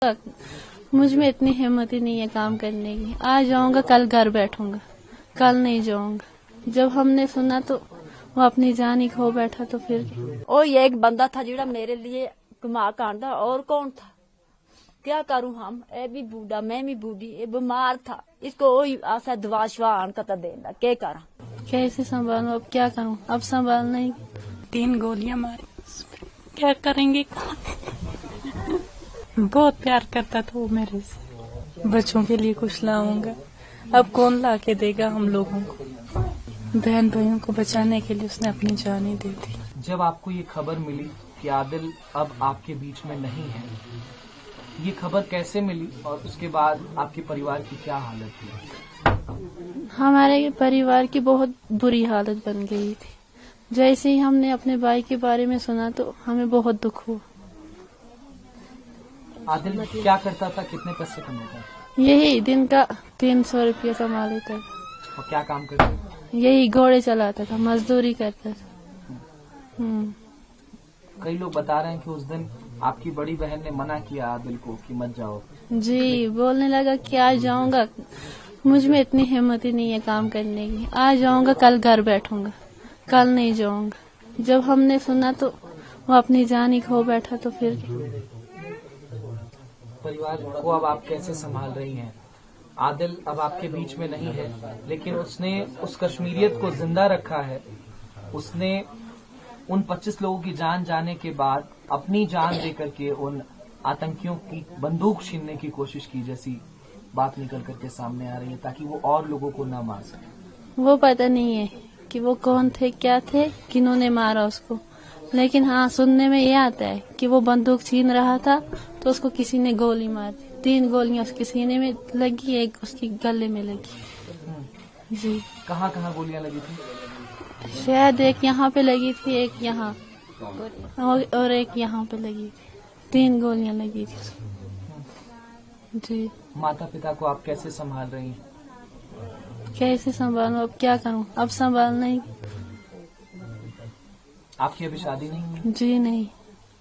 मुझ में इतनी हिम्मत ही नहीं है काम करने की। आज जाऊंगा, कल घर बैठूंगा, कल नहीं जाऊंगा। जब हमने सुना तो वो अपनी जान ही खो बैठा, तो फिर और ये एक बंदा था जिड़ा मेरे लिए कमा कांदा, और कौन था? क्या करूं हम? ए भी बूढ़ा, मैं भी बूढ़ी, ये बीमार था, इसको वही आशा दवा शवा आन का देना, क्या करा? कैसे संभालूं? अब क्या करूं? अब संभालना ही। 3 गोलियां मारी, क्या करेंगे? बहुत प्यार करता था वो मेरे से। बच्चों के लिए कुछ लाऊंगा, अब कौन ला के देगा हम लोगों को? बहन भाइयों को बचाने के लिए उसने अपनी जान ही दे दी। जब आपको ये खबर मिली कि आदिल अब आपके बीच में नहीं है, ये खबर कैसे मिली और उसके बाद आपके परिवार की क्या हालत थी? हमारे परिवार की बहुत बुरी हालत बन गई थी। जैसे ही हमने अपने भाई के बारे में सुना तो हमें बहुत दुख हुआ। आदिल क्या करता था, कितने पैसे कमाता था? यही दिन का 300 रुपया कमा लेता था। और क्या काम करता था? यही घोड़े चलाता था, मजदूरी करता था। कई लोग बता रहे हैं कि उस दिन आपकी बड़ी बहन ने मना किया आदिल को कि मत जाओ। जी, बोलने लगा कि आज जाऊंगा, मुझ में इतनी हिम्मत ही नहीं है काम करने की। आज जाऊंगा, कल घर बैठूंगा, कल नहीं जाऊंगा। जब हमने सुना तो वो अपनी जान ही खो बैठा, तो फिर परिवार को अब आप कैसे संभाल रही हैं? आदिल अब आपके बीच में नहीं है, लेकिन उसने उस कश्मीरियत को जिंदा रखा है। उसने उन 25 लोगों की जान जाने के बाद अपनी जान देकर के उन आतंकियों की बंदूक छीनने की कोशिश की, जैसी बात निकल करके सामने आ रही है, ताकि वो और लोगों को न मार सके। वो पता नहीं है कि वो कौन थे, क्या थे, किन्होंने मारा उसको। लेकिन हाँ, सुनने में ये आता है कि वो बंदूक छीन रहा था तो उसको किसी ने गोली मार दी। 3 गोलियां उसके सीने में लगी, एक उसके गले में लगी। जी। कहाँ कहाँ गोलियां लगी थी? शायद एक यहाँ पे लगी थी, एक यहाँ और एक यहाँ पे लगी थी। 3 गोलियां लगी थी उसको। जी। माता पिता को आप कैसे संभाल रही हैं? कैसे संभालूं? अब क्या करूं? अब संभालना ही। आपकी अभी शादी नहीं हुई? जी नहीं।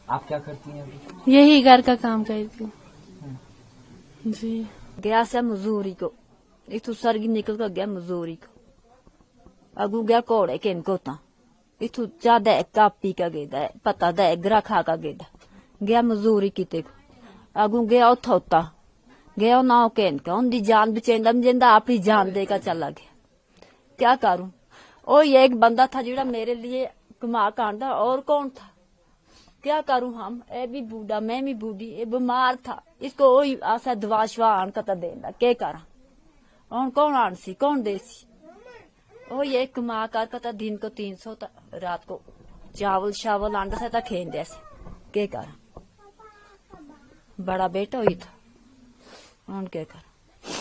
आप क्या करती हैं अभी? यही घर का काम करती हूँ। जी। गया से मजूरी को, इथू सरगी निकल कर गया मजूरी को, अगू गया कोड़े के इनको ता इथू ज्यादा कापी का गेदा पता दा ग्रा खा का गेदा गया मजूरी किते को, अगू गया उथा गया ना के इनका उनकी जान बचेंदा जिंदा अपनी जान देकर चला गया। क्या करूं? और ये एक बंदा था जिड़ा मेरे लिए कमा कांदा, और कौन था? क्या करूं हम? ए भी बूढ़ा, मैं भी बूढ़ी, ये बीमार था, इसको वही आशा दवा शवा आन का देना, क्या करा? और कौन आनसी, कौन देसी? ओ ये कमा कर दिन को 300, रात को चावल शावल आंदा से था खेन दे, क्या करा? बड़ा बेटा हुई था, और क्या करा?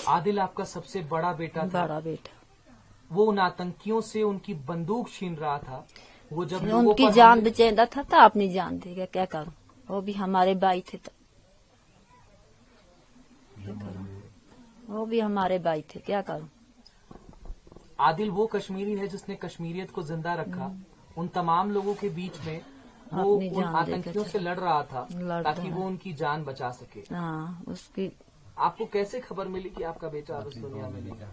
आदिल आपका सबसे बड़ा बेटा था। बड़ा बेटा। वो उन आतंकियों से उनकी बंदूक छीन रहा था। वो जब उनकी जान बचेंदा था तो अपनी जान देगा, क्या करूं? वो भी हमारे भाई थे, तो वो भी हमारे भाई थे, क्या करूं? आदिल वो कश्मीरी है जिसने कश्मीरियत को जिंदा रखा। उन तमाम लोगों के बीच में वो उन आतंकियों से लड़ रहा था ताकि वो उनकी जान बचा सके। हाँ, उसकी आपको कैसे खबर मिली कि आपका बेटा अब इस दुनिया में नहीं है?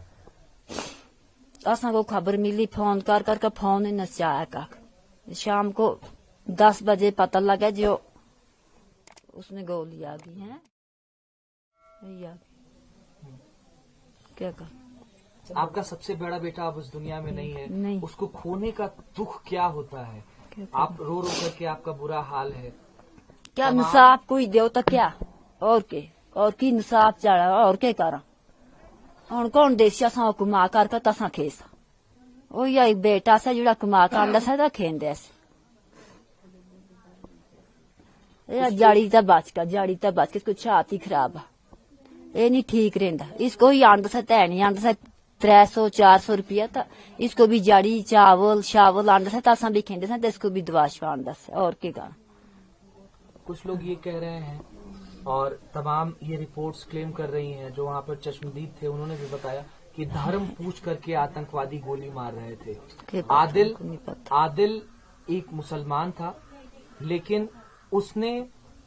असा को खबर मिली, फोन कर फोन ही नचाया का। शाम को 10 बजे पता लगा जो उसमें गोली आ गई है। क्या कर? आपका सबसे बड़ा बेटा अब उस दुनिया में नहीं है। नहीं। उसको खोने का दुख क्या होता है? आप रो रो करके, आपका बुरा हाल है। क्या इंसाफ कोई दो तो क्या? और के और की इंसाफ चढ़ा, और क्या करा? और कौन देसिया सा कुमा कर तसा खेस ओ या बेटा सा जुड़ा कुमा कांदा सा खेन दे जाड़ी तक बच के इसको छाती खराब है, ये नहीं ठीक रहता। इसको ही आंदा सा तै नहीं आंदा सा 300-400 रुपया, तो इसको भी जाड़ी चावल शावल आंदा सा तसा भी खेंदे सा, इसको भी दवा शवा आंदा सा, और क्या करा? कुछ लोग ये कह रहे हैं और तमाम ये रिपोर्ट्स क्लेम कर रही हैं, जो वहाँ पर चश्मदीद थे उन्होंने भी बताया कि धर्म पूछ करके आतंकवादी गोली मार रहे थे। आदिल एक मुसलमान था, लेकिन उसने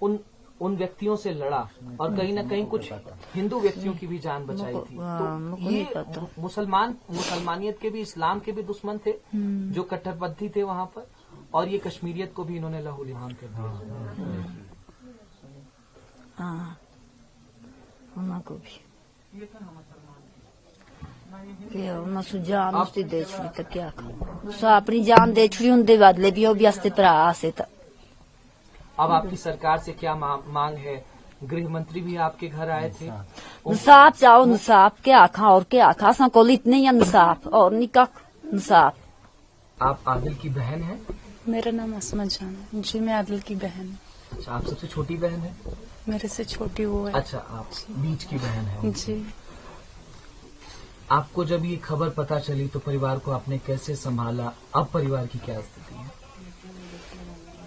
उन उन व्यक्तियों से लड़ा और कहीं ना कहीं कुछ हिंदू व्यक्तियों की भी जान बचाई थी। तो ये मुसलमानियत के भी, इस्लाम के भी दुश्मन थे जो कट्टरपंथी थे वहाँ पर, और ये कश्मीरियत को भी इन्होंने लहूलुहान कर दिया। हाँ, उनको भी जान उसकी दे छुड़ी तो क्या अपनी जान दे छुड़ी उनके बदले भी भी असते भरा से। अब आपकी सरकार से क्या मांग है? गृह मंत्री भी आपके घर आए थे। इंसाफ चाहो, इंसाफ क्या आखा और क्या आखा, असा को इतने ही इंसाफ और निका इंसाफ। आप आदिल की बहन है? मेरा नाम असमा जान है जी, मैं आदिल की बहन हूँ। अच्छा, आप सबसे छोटी बहन है? मेरे से छोटी वो है। अच्छा, आप बीच की बहन है जी। आपको जब ये खबर पता चली तो परिवार को आपने कैसे संभाला? अब परिवार की क्या स्थिति है?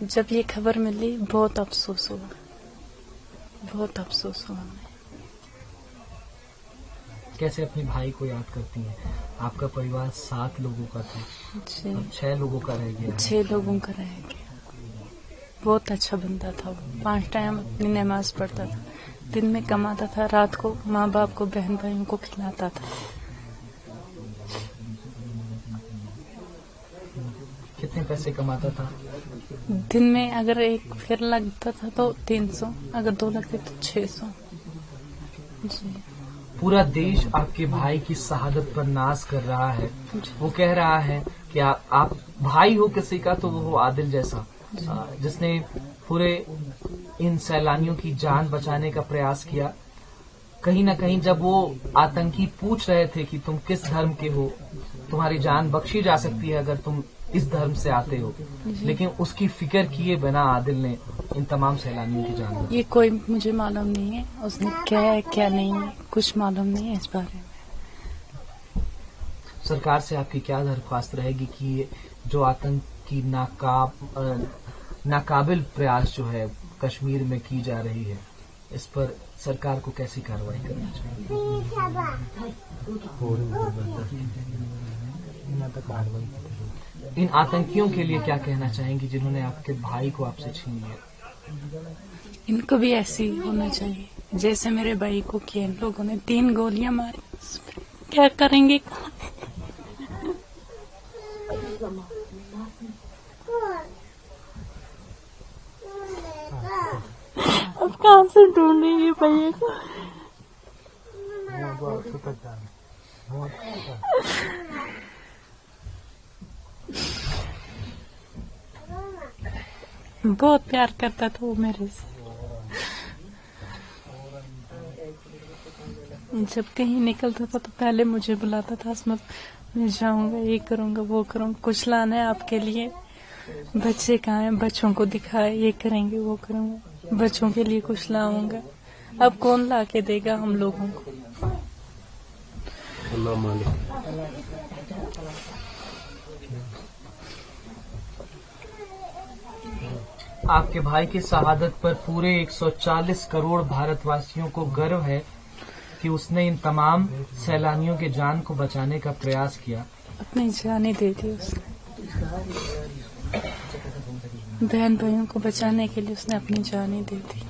जब ये खबर मिली बहुत अफसोस हुआ, बहुत अफसोस हुआ। कैसे अपने भाई को याद करती हैं? आपका परिवार 7 लोगों का था, जी। अब 6 लोगों का रह गया। 6 लोगों का रह गया। बहुत अच्छा बंदा था वो, 5 टाइम अपनी नमाज पढ़ता था, दिन में कमाता था, रात को माँ बाप को, बहन भाइयों को खिलाता था। कितने पैसे कमाता था? दिन में अगर एक फेर लगता था तो 300, अगर 2 लगते तो 600। जी। पूरा देश आपके भाई की शहादत पर नाज कर रहा है। वो कह रहा है कि आप भाई हो किसी का तो वो हो आदिल जैसा, जिसने पूरे इन सैलानियों की जान बचाने का प्रयास किया। कहीं ना कहीं जब वो आतंकी पूछ रहे थे कि तुम किस धर्म के हो, तुम्हारी जान बख्शी जा सकती है अगर तुम इस धर्म से आते हो, लेकिन उसकी फिक्र किए बिना आदिल ने इन तमाम सैलानियों की जान बचाई। ये कोई मुझे मालूम नहीं है उसने क्या है क्या नहीं है, कुछ मालूम नहीं है इस बारे में। सरकार से आपकी क्या दरख्वास्त रहेगी कि ये जो आतंक की नाकाबिल प्रयास जो है कश्मीर में की जा रही है, इस पर सरकार को कैसी कार्रवाई करनी चाहिए? इन आतंकियों के लिए क्या कहना चाहेंगी जिन्होंने आपके भाई को आपसे छीन लिया? इनको भी ऐसे ही होना चाहिए जैसे मेरे भाई को किया। इन लोगों ने 3 गोलियां मारी, क्या करेंगे? अब कहाँ से ढूंढेंगे भैया को? बहुत प्यार करता था वो मेरे से। जब कहीं निकलता था तो पहले मुझे बुलाता था, असमत मैं जाऊंगा, ये करूंगा, वो करूंगा, कुछ लाना है आपके लिए, बच्चे कहाँ हैं, बच्चों को दिखाए, ये करेंगे, वो करूंगा, बच्चों के लिए कुछ लाऊंगा। अब कौन ला के देगा हम लोगों को? आपके भाई की शहादत पर पूरे 140 करोड़ भारतवासियों को गर्व है कि उसने इन तमाम सैलानियों के जान को बचाने का प्रयास किया। अपनी जानें दे दी उसने, बहन भाइयों को बचाने के लिए उसने अपनी जानें दे दी।